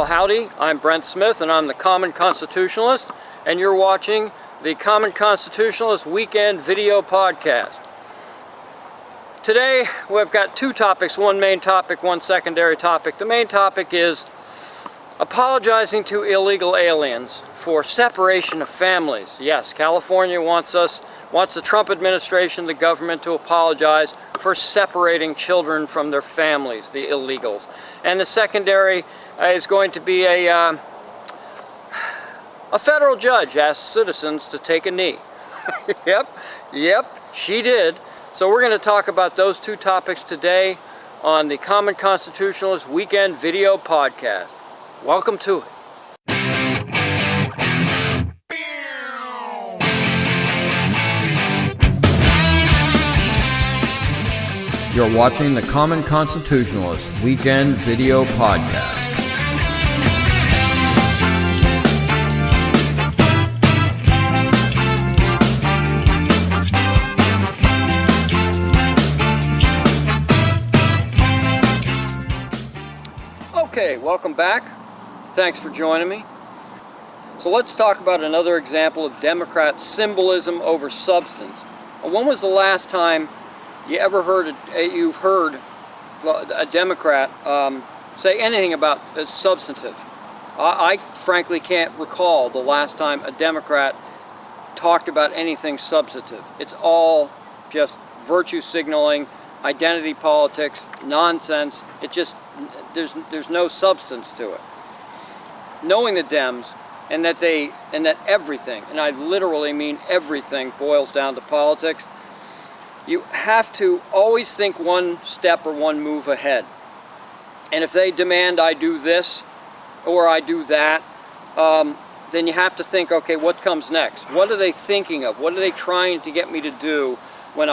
Well, howdy, I'm Brent Smith and I'm the Common Constitutionalist, and you're watching the Common Constitutionalist Weekend Video Podcast. Today we've got two topics, one main topic, one secondary topic. The main topic is apologizing to illegal aliens for separation of families. Yes, California wants the Trump administration, the government, to apologize for separating children from their families, the illegals. And the secondary is going to be a federal judge asked citizens to take a knee. Yep, she did. So we're going to talk about those two topics today on the Common Constitutionalist Weekend Video Podcast. Welcome to it. You're watching the Common Constitutionalist Weekend Video Podcast. Okay, welcome back. Thanks for joining me. So let's talk about another example of Democrat symbolism over substance. When was the last time you've heard a Democrat say anything about substantive? I frankly can't recall the last time a Democrat talked about anything substantive. It's all just virtue signaling, identity politics, nonsense. It just there's no substance to it. Knowing the Dems and that everything, and I literally mean everything, boils down to politics, you have to always think one step or one move ahead. And if they demand I do this or I do that, then you have to think, okay, what comes next? What are they thinking of? What are they trying to get me to do when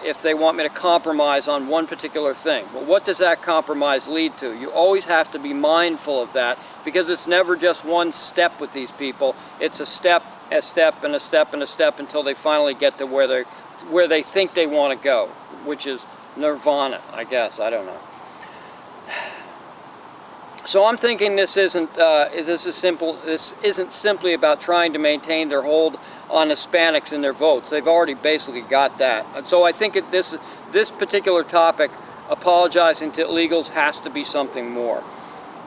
if they want me to compromise on one particular thing? Well, what does that compromise lead to? You always have to be mindful of that, because it's never just one step with these people. It's a step, and a step, and a step until they finally get to where they think they want to go, which is nirvana, I guess. I don't know. So I'm thinking this isn't simply about trying to maintain their hold on Hispanics and their votes. They've already basically got that. And so I think this particular topic, apologizing to illegals, has to be something more.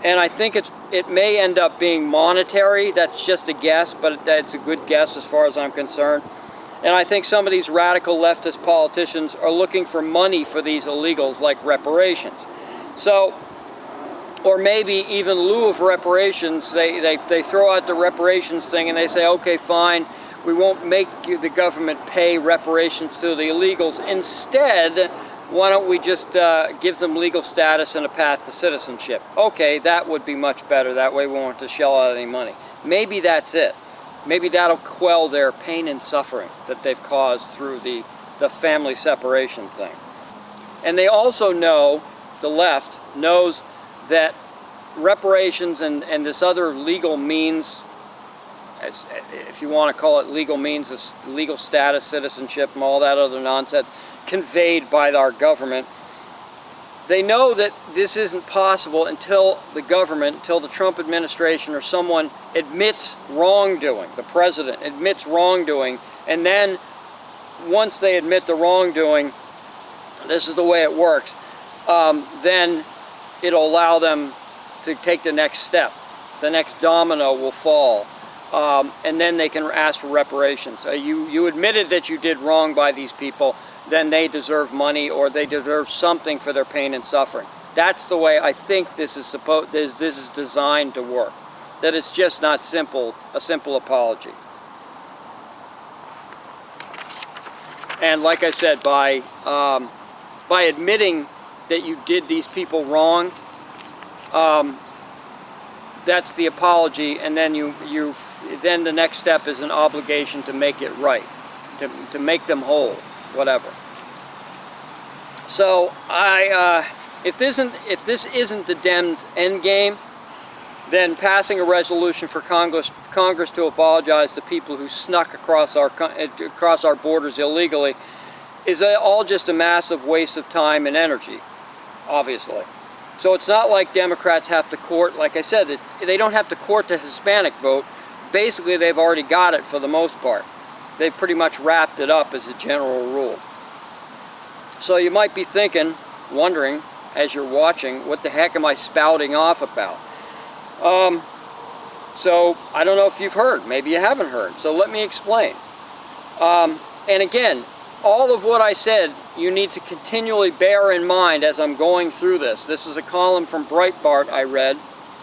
And I think it may end up being monetary. That's just a guess, but it's a good guess as far as I'm concerned. And I think some of these radical leftist politicians are looking for money for these illegals, like reparations. So, or maybe even in lieu of reparations, they throw out the reparations thing and they say, okay, fine, we won't make the government pay reparations to the illegals. Instead, why don't we just give them legal status and a path to citizenship? Okay, that would be much better. That way we won't have to shell out any money. Maybe that's it. Maybe that'll quell their pain and suffering that they've caused through the family separation thing. And they also know, the left knows, that reparations and this other legal means, if you want to call it legal means, this legal status, citizenship, and all that other nonsense conveyed by our government, they know that this isn't possible until the Trump administration or someone admits wrongdoing. The president admits wrongdoing, and then once they admit the wrongdoing, this is the way it works, then it'll allow them to take the next step. The next domino will fall, and then they can ask for reparations. You admitted that you did wrong by these people, then they deserve money, or they deserve something for their pain and suffering. That's the way I think this is designed to work. That it's just not a simple apology. And like I said, by admitting that you did these people wrong, that's the apology, and then then the next step is an obligation to make it right, to make them whole, whatever. So if this isn't the Dems' end game, then passing a resolution for Congress to apologize to people who snuck across our borders illegally is all just a massive waste of time and energy, obviously. So it's not like Democrats have to court, like I said, they don't have to court the Hispanic vote. Basically, they've already got it for the most part. They've pretty much wrapped it up as a general rule. So you might be thinking, wondering, as you're watching, what the heck am I spouting off about? So I don't know if you've heard. Maybe you haven't heard. So let me explain. And again, all of what I said, you need to continually bear in mind as I'm going through this. This is a column from Breitbart I read,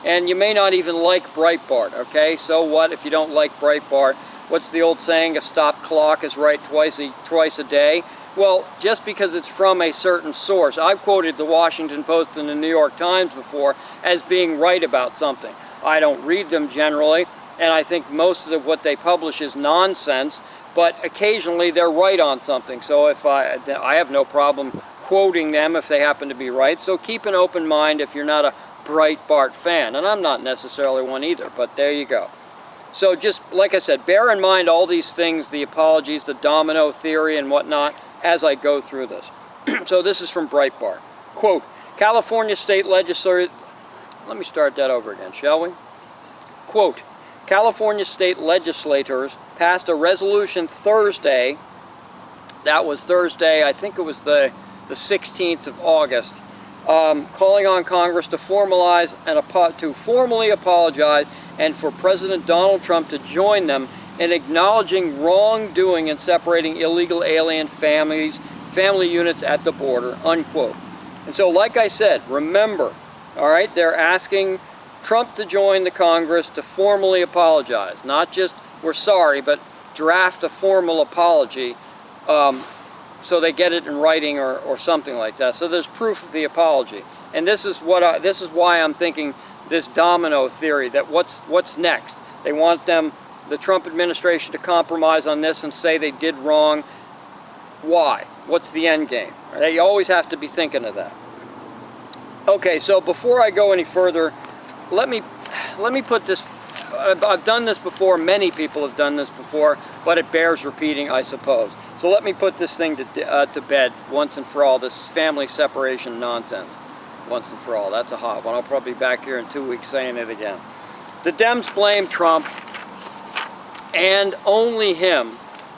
and you may not even like Breitbart, okay? So what if you don't like Breitbart? What's the old saying, a stopped clock is right twice a day? Well, just because it's from a certain source. I've quoted the Washington Post and the New York Times before as being right about something. I don't read them generally, and I think most of what they publish is nonsense, but occasionally they're right on something. So if I have no problem quoting them if they happen to be right. So keep an open mind if you're not a Breitbart fan, and I'm not necessarily one either, but there you go. So just, like I said, bear in mind all these things, the apologies, the domino theory and whatnot, as I go through this. So this is from Breitbart. Quote, California state legislature, let me start that over again, shall we? Quote, California state legislators passed a resolution Thursday, that was Thursday, I think it was the 16th of August, calling on Congress to formalize and to formally apologize and for President Donald Trump to join them in acknowledging wrongdoing in separating illegal alien family units at the border, unquote. And so, like I said, remember, all right, they're asking Trump to join the Congress to formally apologize. Not just, we're sorry, but draft a formal apology so they get it in writing or something like that. So there's proof of the apology. And this is why I'm thinking this domino theory, that what's next? They want the Trump administration to compromise on this and say they did wrong. Why? What's the end game? You always have to be thinking of that. Okay, so before I go any further, let me put this. I've done this before. Many people have done this before, but it bears repeating, I suppose. So let me put this thing to bed once and for all. This family separation nonsense, once and for all. That's a hot one. I'll probably be back here in 2 weeks saying it again. The Dems blame Trump and only him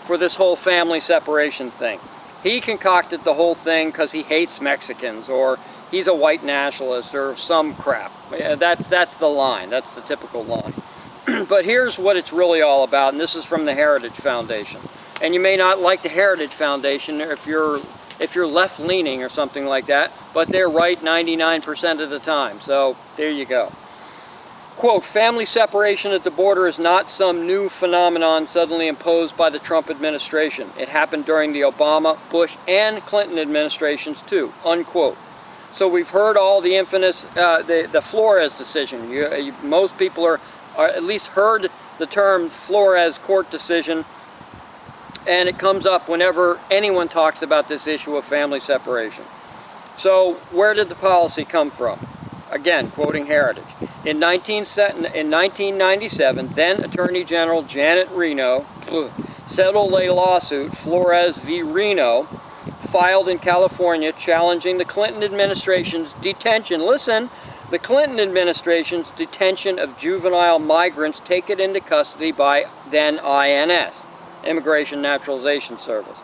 for this whole family separation thing. He concocted the whole thing because he hates Mexicans, or he's a white nationalist, or some crap. That's the line. That's the typical line. But here's what it's really all about, and this is from the Heritage Foundation. And you may not like the Heritage Foundation if you're left-leaning or something like that, but they're right 99% of the time. So there you go. Quote, family separation at the border is not some new phenomenon suddenly imposed by the Trump administration. It happened during the Obama, Bush, and Clinton administrations too, unquote. So we've heard all the infamous, the Flores decision. Most people are at least heard the term Flores court decision, and it comes up whenever anyone talks about this issue of family separation. So where did the policy come from? Again, quoting Heritage. In 1997, then Attorney General Janet Reno settled a lawsuit, Flores v. Reno, filed in California challenging the Clinton administration's detention. Listen, the Clinton administration's detention of juvenile migrants taken into custody by then INS, Immigration Naturalization Service.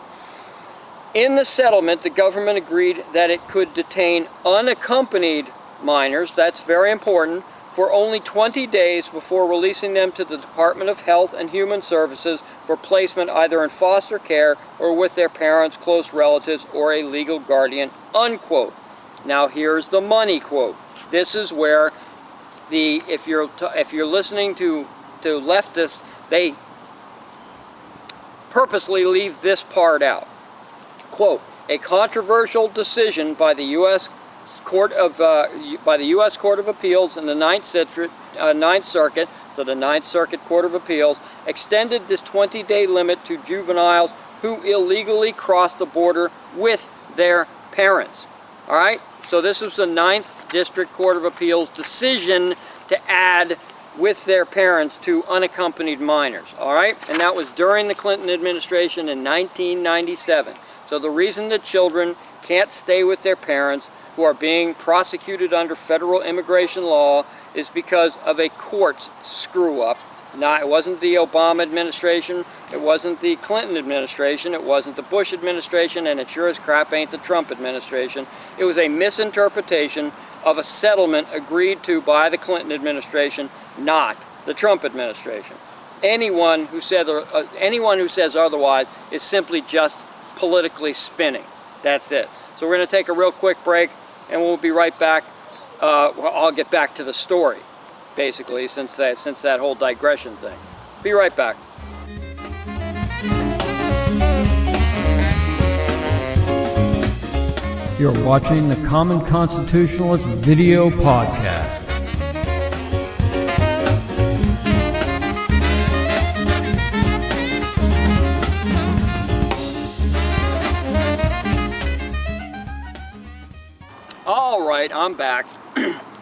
In the settlement, the government agreed that it could detain unaccompanied minors, that's very important, for only 20 days before releasing them to the Department of Health and Human Services for placement either in foster care or with their parents, close relatives, or a legal guardian, unquote. Now here's the money quote. This is where if you're listening to leftists, they purposely leave this part out. Quote, a controversial decision by the U.S. Court of Appeals in the Ninth Circuit, so the Ninth Circuit Court of Appeals, extended this 20-day limit to juveniles who illegally crossed the border with their parents. All right? So this was the Ninth District Court of Appeals decision to add with their parents to unaccompanied minors. All right? And that was during the Clinton administration in 1997. So the reason that children can't stay with their parents who are being prosecuted under federal immigration law is because of a court's screw-up. It wasn't the Obama administration, it wasn't the Clinton administration, it wasn't the Bush administration, and it sure as crap ain't the Trump administration. It was a misinterpretation of a settlement agreed to by the Clinton administration, not the Trump administration. Anyone who says otherwise is simply just politically spinning. That's it. So we're going to take a real quick break, and we'll be right back. I'll get back to the story, basically, since that whole digression thing. Be right back. You're watching the Common Constitutionalist video podcast. All right, I'm back.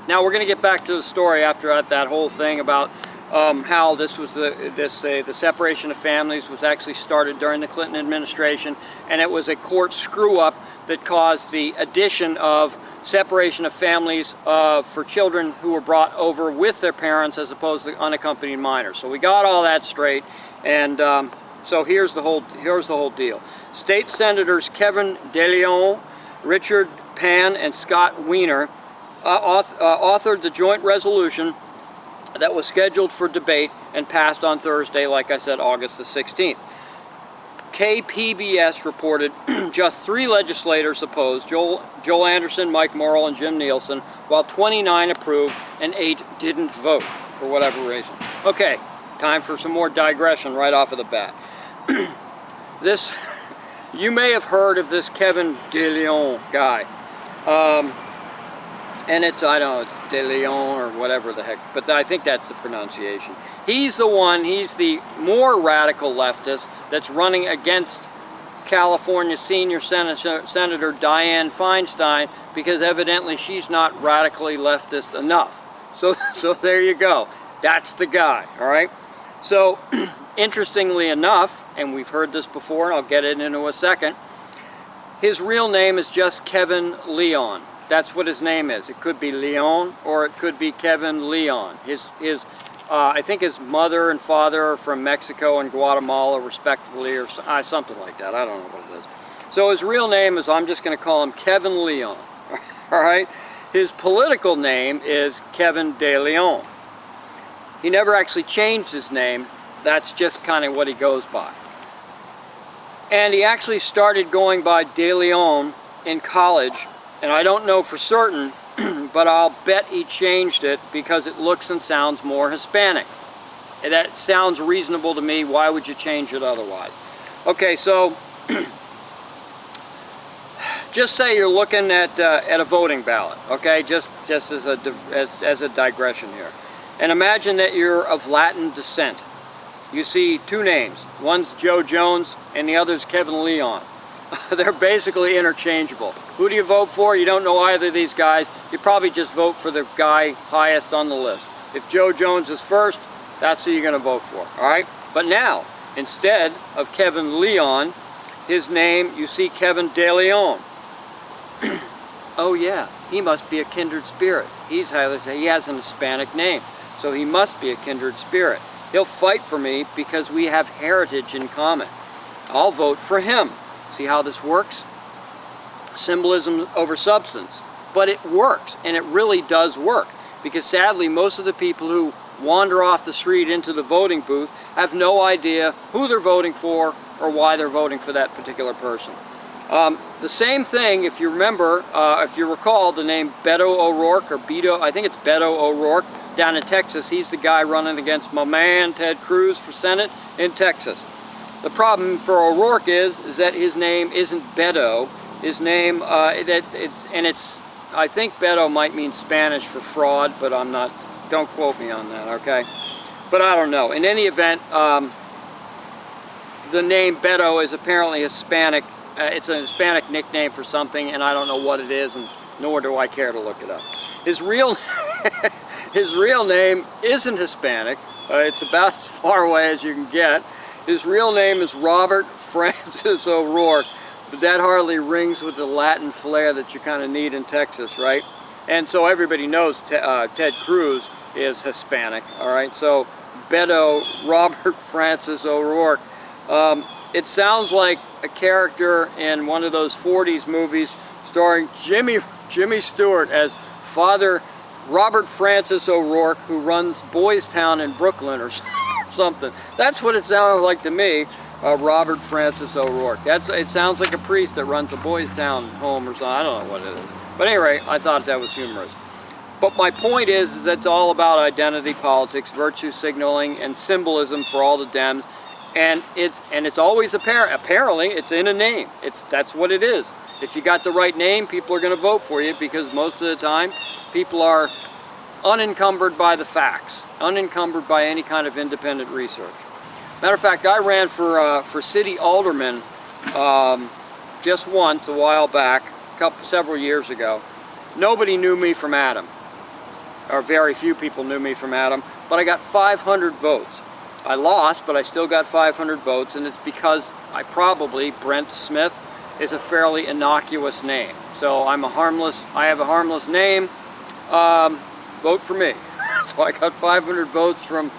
Now we're going to get back to the story after that whole thing about how this was the separation of families was actually started during the Clinton administration, and it was a court screw-up that caused the addition of separation of families for children who were brought over with their parents as opposed to unaccompanied minors. So we got all that straight, and so here's the whole deal. State Senators Kevin DeLeon, Richard Pan, and Scott Wiener authored the joint resolution that was scheduled for debate and passed on Thursday, like I said, August the 16th. KPBS reported just 3 legislators opposed, Joel Anderson, Mike Morrill, and Jim Nielsen, while 29 approved and 8 didn't vote for whatever reason. Okay, time for some more digression right off of the bat. You may have heard of this Kevin DeLeon guy. And I don't know, it's De Leon or whatever the heck, but I think that's the pronunciation. He's the more radical leftist that's running against California senior Senator Dianne Feinstein, because evidently she's not radically leftist enough. So there you go. That's the guy, all right? So, interestingly enough, and we've heard this before, and I'll get it into a second, his real name is just Kevin Leon. That's what his name is. It could be Leon or it could be Kevin Leon. I think his mother and father are from Mexico and Guatemala, respectively, or something like that. I don't know what it is. So his real name is, I'm just going to call him Kevin Leon. All right? His political name is Kevin De Leon. He never actually changed his name. That's just kind of what he goes by. And he actually started going by De Leon in college. And I don't know for certain, but I'll bet he changed it because it looks and sounds more Hispanic. And that sounds reasonable to me. Why would you change it otherwise? Okay, so just say you're looking at a voting ballot, okay? Just as a digression here. And imagine that you're of Latin descent. You see 2 names. One's Joe Jones and the other's Kevin Leon. They're basically interchangeable. Who do you vote for? You don't know either of these guys. You probably just vote for the guy highest on the list. If Joe Jones is first, that's who you're going to vote for, all right? But now, instead of Kevin Leon, his name, you see Kevin De Leon. Oh yeah, he must be a kindred spirit. He has an Hispanic name, so he must be a kindred spirit. He'll fight for me because we have heritage in common. I'll vote for him. See how this works? Symbolism over substance. But it works, and it really does work. Because sadly, most of the people who wander off the street into the voting booth have no idea who they're voting for or why they're voting for that particular person. The same thing, if you remember, if you recall, the name Beto O'Rourke, or Beto, I think it's Beto O'Rourke, down in Texas. He's the guy running against my man Ted Cruz for Senate in Texas. The problem for O'Rourke is that his name isn't Beto. His name, I think Beto might mean Spanish for fraud, but I'm not, don't quote me on that, okay? But I don't know. In any event, the name Beto is apparently Hispanic. It's a Hispanic nickname for something, and I don't know what it is, and nor do I care to look it up. His real name isn't Hispanic. It's about as far away as you can get. His real name is Robert Francis O'Rourke but that hardly rings with the Latin flair that you kind of need in Texas, right? And so everybody knows Ted Cruz is Hispanic, all right? So Beto Robert Francis O'Rourke. It sounds like a character in one of those 40s movies starring Jimmy Stewart as Father Robert Francis O'Rourke, who runs Boys Town in Brooklyn or something. That's what it sounds like to me, Robert Francis O'Rourke. It sounds like a priest that runs a Boys Town home or something. I don't know what it is. But anyway, I thought that was humorous. But my point is it's all about identity politics, virtue signaling, and symbolism for all the Dems. And it's always apparent. Apparently, it's in a name. That's what it is. If you got the right name, people are going to vote for you because most of the time, people are unencumbered by the facts, unencumbered by any kind of independent research. Matter of fact, I ran for city alderman just once a while back, several years ago. Nobody knew me from Adam, or very few people knew me from Adam, but I got 500 votes. I lost, but I still got 500 votes, and it's because Brent Smith is a fairly innocuous name. So I have a harmless name, vote for me. So I got 500 votes from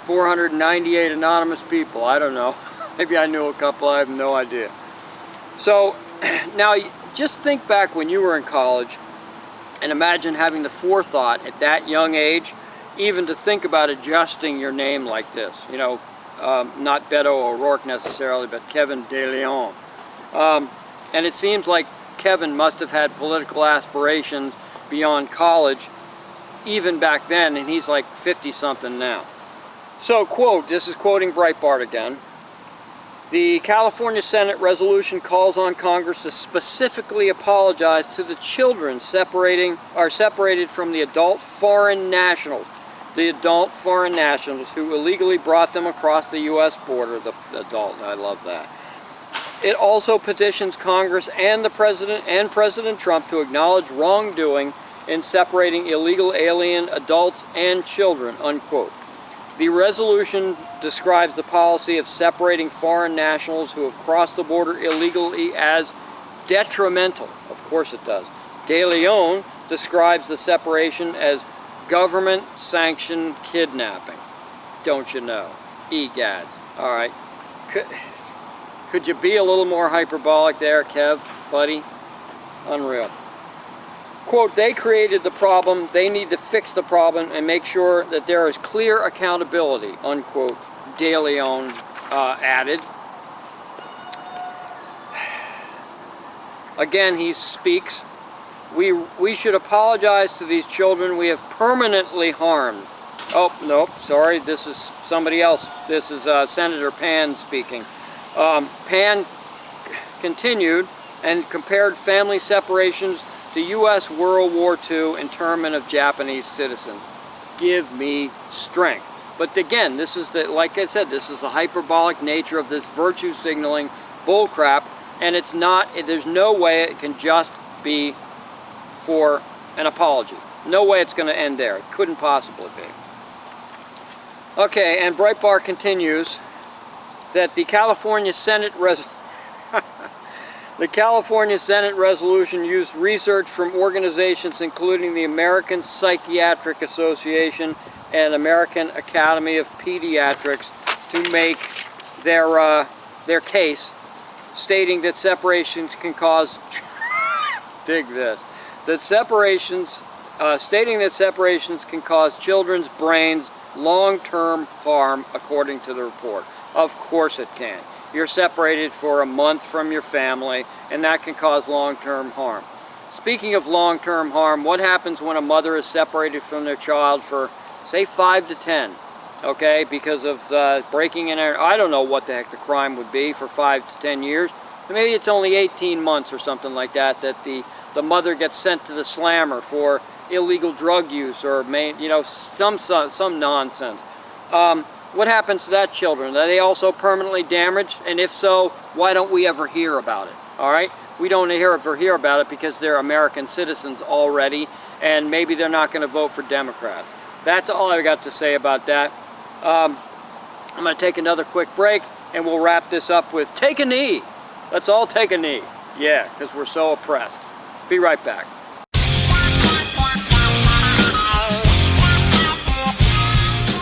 498 anonymous people. I don't know. Maybe I knew a couple, I have no idea. So now just think back when you were in college and imagine having the forethought at that young age even to think about adjusting your name like this. You know, not Beto O'Rourke necessarily, but Kevin De Leon. And it seems like Kevin must have had political aspirations beyond college even back then, and he's like 50-something now. So, quote, this is quoting Breitbart again. The California Senate resolution calls on Congress to specifically apologize to the children separated from the adult foreign nationals. The adult foreign nationals who illegally brought them across the U.S. border. The adult, I love that. It also petitions Congress and the President and President Trump to acknowledge wrongdoing in separating illegal alien adults and children, unquote. The resolution describes the policy of separating foreign nationals who have crossed the border illegally as detrimental. Of course it does. De Leon describes the separation as government-sanctioned kidnapping. Don't you know? Egads. All right. Could you be a little more hyperbolic there, Kev, buddy? Unreal. Quote, they created the problem, they need to fix the problem and make sure that there is clear accountability, unquote, De Leon added. Again, he speaks, we should apologize to these children we have permanently harmed. Oh, nope, sorry, this is somebody else. This is Senator Pan speaking. Pan continued and compared family separations to U.S. World War II internment of Japanese citizens. Give me strength. But again, this is like I said, this is the hyperbolic nature of this virtue signaling bullcrap, and it's not. There's no way it can just be for an apology. No way it's going to end there. It couldn't possibly be. Okay, and Breitbart continues that the California Senate resolution used research from organizations including the American Psychiatric Association and American Academy of Pediatrics to make their case, stating that separations can cause stating that separations can cause children's brains long-term harm, according to the report. Of course it can. You're separated for a month from your family, and that can cause long-term harm. Speaking of long-term harm, what happens when a mother is separated from their child for, say, 5 to 10, okay, because of breaking in? I don't know what the heck the crime would be for 5 to 10 years. Maybe it's only 18 months or something like that, that the mother gets sent to the slammer for illegal drug use or, some nonsense. What happens to that children? Are they also permanently damaged? And if so, why don't we ever hear about it? All right? We don't ever hear about it because they're American citizens already, and maybe they're not going to vote for Democrats. That's all I've got to say about that. I'm going to take another quick break, and we'll wrap this up with Take a Knee. Let's all take a knee. Yeah, because we're so oppressed. Be right back.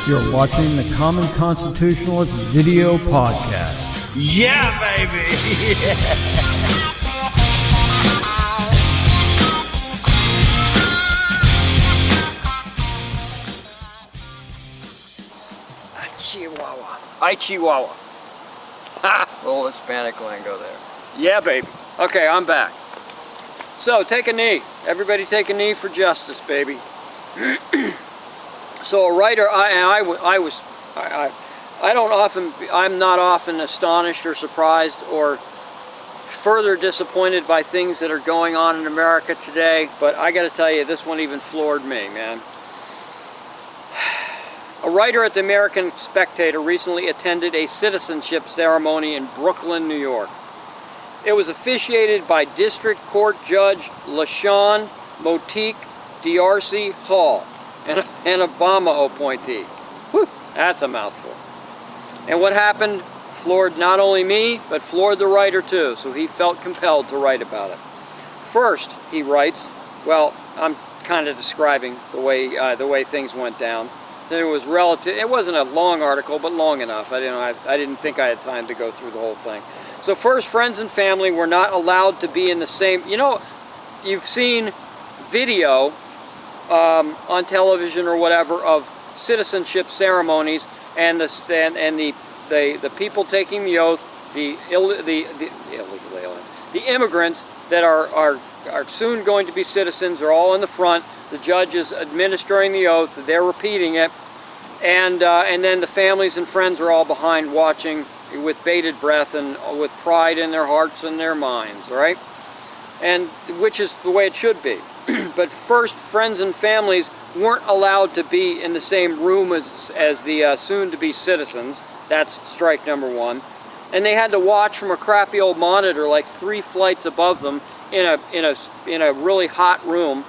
You're watching the Common Constitutionalist video podcast. Yeah, baby! Chihuahua. Hi, Chihuahua. Ha! Little Hispanic lingo there. Yeah, baby. Okay, I'm back. So, take a knee. Everybody take a knee for justice, baby. So, a writer, I'm not often astonished or surprised or further disappointed by things that are going on in America today, but I gotta tell you, this one even floored me, man. A writer at the American Spectator recently attended a citizenship ceremony in Brooklyn, New York. It was officiated by District Court Judge LaShawn Motique DRC Hall, an Obama appointee. Whew, that's a mouthful. And what happened floored not only me, but floored the writer too, so he felt compelled to write about it. First, he writes, well, I'm kind of describing the way things went down. It wasn't a long article, but long enough. I didn't think I had time to go through the whole thing. So first, friends and family were not allowed to be in the same, you've seen video on television or whatever of citizenship ceremonies and the people taking the oath, the illegal alien, the immigrants that are soon going to be citizens are all in the front. The judge is administering the oath, they're repeating it, and then the families and friends are all behind watching with bated breath and with pride in their hearts and their minds, right? And which is the way it should be. But first, friends and families weren't allowed to be in the same room as the soon-to-be citizens. That's strike number one. And they had to watch from a crappy old monitor like 3 flights above them in a really hot room.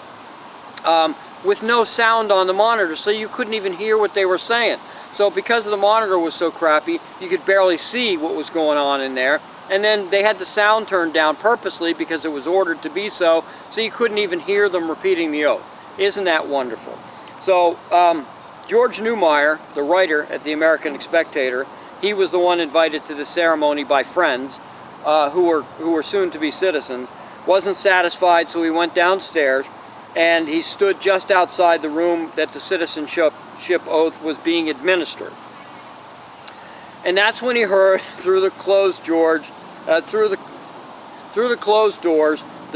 With no sound on the monitor, so you couldn't even hear what they were saying. So because the monitor was so crappy, you could barely see what was going on in there. And then they had the sound turned down purposely because it was ordered to be so you couldn't even hear them repeating the oath. Isn't that wonderful? So George Newmeyer, the writer at the American Spectator, he was the one invited to the ceremony by friends who were soon to be citizens. Wasn't satisfied, so he went downstairs. And he stood just outside the room that the citizenship oath was being administered. And that's when he heard through the closed doors, the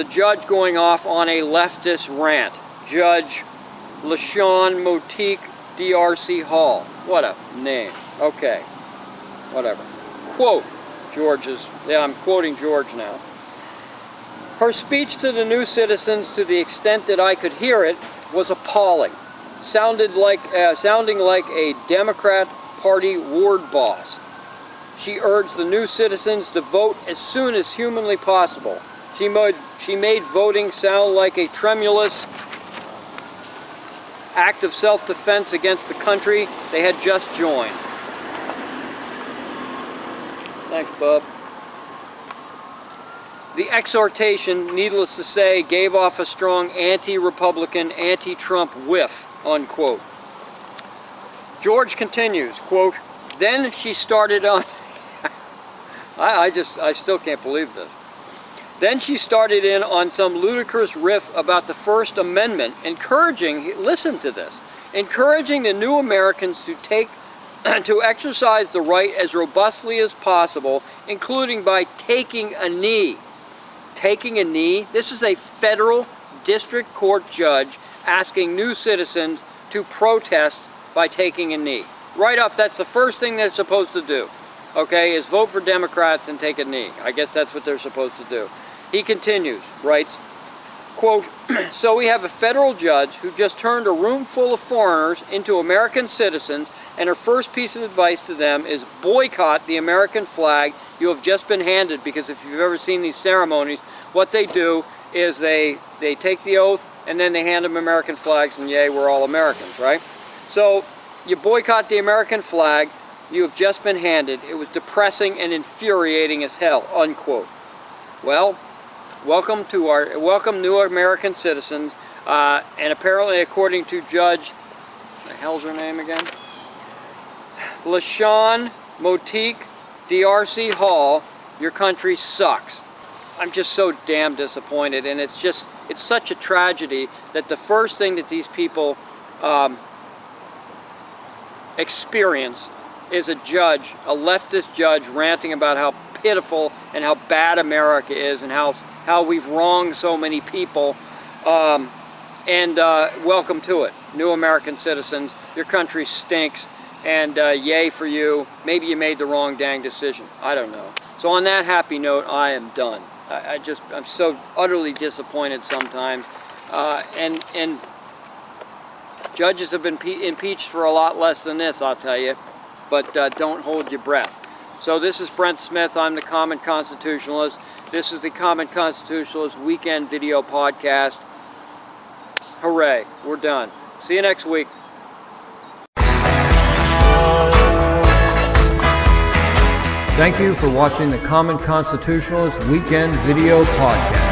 judge going off on a leftist rant. Judge LaShawn Motique DRC Hall. What a name. Okay. Whatever. Quote I'm quoting George now. Her speech to the new citizens, to the extent that I could hear it, was appalling. Sounding like a Democrat Party ward boss. She urged the new citizens to vote as soon as humanly possible. She made voting sound like a tremulous act of self-defense against the country they had just joined. Thanks, bub. The exhortation, needless to say, gave off a strong anti-Republican, anti-Trump whiff, unquote. George continues, quote, then she started on... I still can't believe this. Then she started in on some ludicrous riff about the First Amendment, listen to this, encouraging the new Americans to exercise the right as robustly as possible, including by taking a knee. Taking a knee? This is a federal district court judge asking new citizens to protest by taking a knee. Right off, that's the first thing they're supposed to do, okay, is vote for Democrats and take a knee. I guess that's what they're supposed to do. He continues, writes, quote, so we have a federal judge who just turned a room full of foreigners into American citizens, and her first piece of advice to them is boycott the American flag you have just been handed, because if you've ever seen these ceremonies, what they do is they take the oath and then they hand them American flags and yay, we're all Americans, right? So you boycott the American flag you have just been handed. It was depressing and infuriating as hell, unquote. Well, welcome new American citizens, and apparently according to Judge, the hell's her name again? LaShawn Motique DRC Hall, your country sucks. I'm just so damn disappointed, and it's such a tragedy that the first thing that these people experience is a leftist judge ranting about how pitiful and how bad America is and how we've wronged so many people. Welcome to it, new American citizens. Your country stinks, and yay for you. Maybe you made the wrong dang decision. I don't know. So on that happy note, I am done. I'm so utterly disappointed sometimes, and judges have been impeached for a lot less than this, I'll tell you, but don't hold your breath. So this is Brent Smith. I'm the Common Constitutionalist. This is the Common Constitutionalist Weekend Video Podcast. Hooray, we're done. See you next week. Thank you for watching the Common Constitutionalist Weekend Video Podcast.